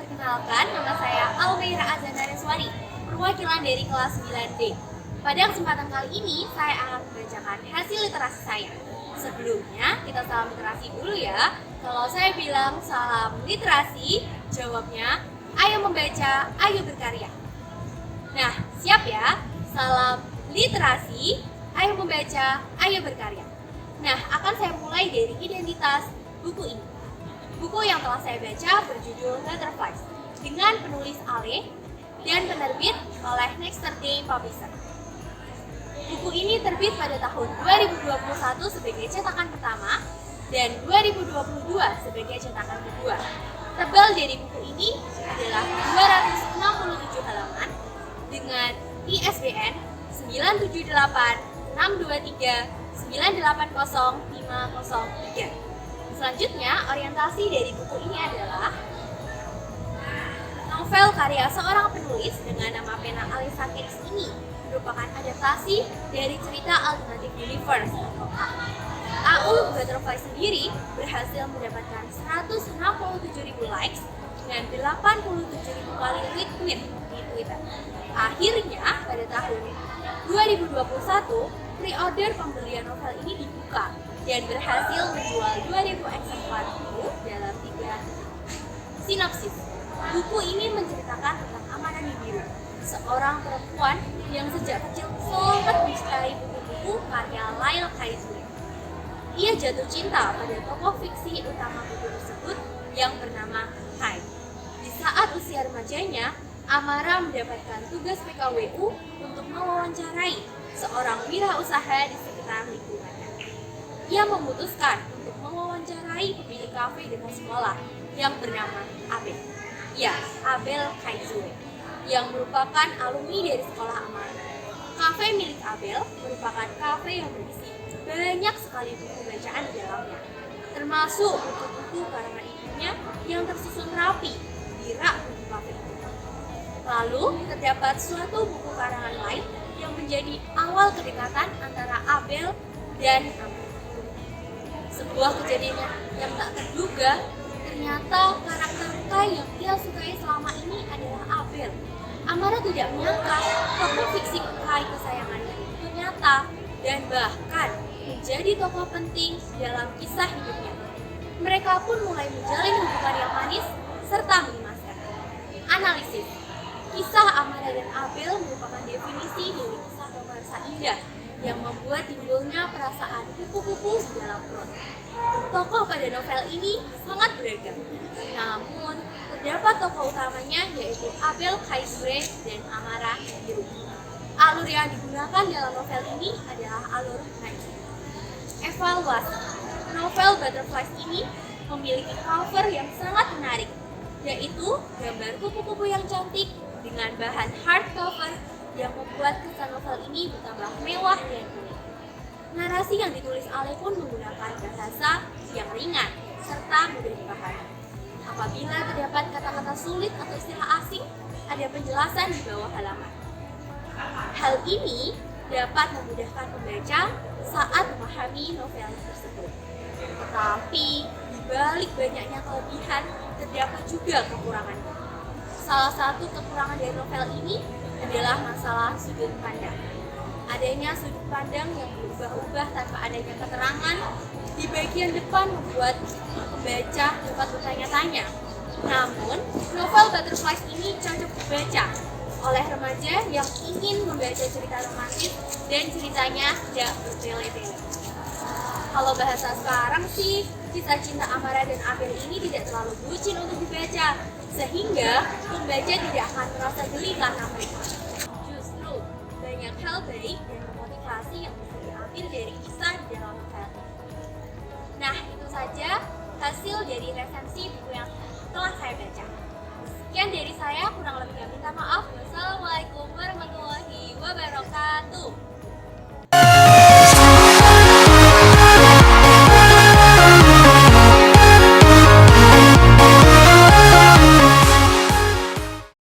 Perkenalkan, nama saya Almeira Azana Reswari, perwakilan dari kelas 9D. Pada kesempatan kali ini, saya akan membacakan hasil literasi saya. Sebelumnya, kita salam literasi dulu ya. Kalau saya bilang salam literasi, jawabnya, ayo membaca, ayo berkarya. Nah, siap ya? Salam literasi, ayo membaca, ayo berkarya. Nah, akan saya mulai dari identitas buku ini. Buku yang telah saya baca berjudul Butterflies dengan penulis Ale dan penerbit oleh Next 13 Publisher. Buku ini terbit pada tahun 2021 sebagai cetakan pertama dan 2022 sebagai cetakan kedua. Tebal dari buku ini adalah 267 halaman dengan ISBN 978-623-980503. Selanjutnya, orientasi dari buku ini adalah novel karya seorang penulis dengan nama pena Alisa Keys ini merupakan adaptasi dari cerita Alternative Universe atau A. AU Butterfly sendiri berhasil mendapatkan 167.000 likes dan 87.000 kali retweet di Twitter. Akhirnya, pada tahun 2021, pre-order pembelian novel ini dibuka dan berhasil menjual 2.000 eksemplar buku dalam 3 sinopsis. Buku ini menceritakan tentang Amara Nibiru, seorang perempuan yang sejak kecil sangat mencintai buku-buku karya Lail Kaizuri. Ia jatuh cinta pada tokoh fiksi utama buku tersebut yang bernama Kai. Di saat usia remajanya, Amara mendapatkan tugas PKWU untuk mewawancarai seorang wirausaha di sekitar lingkungannya. Ia memutuskan untuk mewawancarai pemilik kafe dekat sekolah yang bernama Abel. Ya, Abel Kaizue, yang merupakan alumni dari sekolah Amara. Kafe milik Abel merupakan kafe yang berisi banyak sekali buku bacaan di dalamnya, termasuk buku-buku karangan ibunya yang tersusun rapi di rak buku kafe itu. Lalu, terdapat suatu buku karangan lain yang menjadi awal kedekatan antara Abel dan Amara. Sebuah kejadian yang tak terduga, ternyata karakter Kai yang ia sukai selama ini adalah Abel. Amara tidak menyangka tokoh fiksi Kai kesayangannya itu nyata dan bahkan menjadi tokoh penting dalam kisah hidupnya. Mereka pun mulai menjalin hubungan yang manis serta mengemaskan. Analisis. Kisah Amara dan Abel merupakan definisi dari kisah romansa indah yang membuat timbulnya perasaan kupu-kupu di dalam perut. Tokoh pada novel ini sangat beragam, namun terdapat tokoh utamanya yaitu Abel Kaizue dan Amara Nibiru. Alur yang digunakan dalam novel ini adalah alur Naji. Evaluasi. Novel Butterflies ini memiliki cover yang sangat menarik, yaitu gambar kupu-kupu yang cantik dengan bahan hardcover yang membuat kesan novel ini bertambah mewah dan unik. Narasi yang ditulis Ale pun menggunakan bahasa yang ringan serta mudah dipahami. Apabila terdapat kata-kata sulit atau istilah asing, ada penjelasan di bawah halaman. Hal ini dapat memudahkan pembaca saat memahami novel tersebut. Tetapi, di balik banyaknya kelebihan, terdapat juga kekurangannya. Salah satu kekurangan dari novel ini adalah masalah sudut pandang. Adanya sudut pandang yang berubah-ubah tanpa adanya keterangan di bagian depan membuat pembaca dapat bertanya-tanya. Namun, novel Butterflies ini cocok dibaca oleh remaja yang ingin membaca cerita romantis dan ceritanya tidak bertele-tele. Kalau bahasa sekarang sih, kisah cinta Amara dan Abel ini tidak terlalu bucin untuk dibaca, sehingga pembaca tidak akan merasa geli karena mereka. Justru, banyak hal baik dan memotivasi yang bisa diambil dari kisah di dalam novel. Nah, itu saja hasil dari resensi buku yang telah saya baca. Sekian dari saya, kurang lebihnya minta maaf. Wassalamualaikum warahmatullahi wabarakatuh.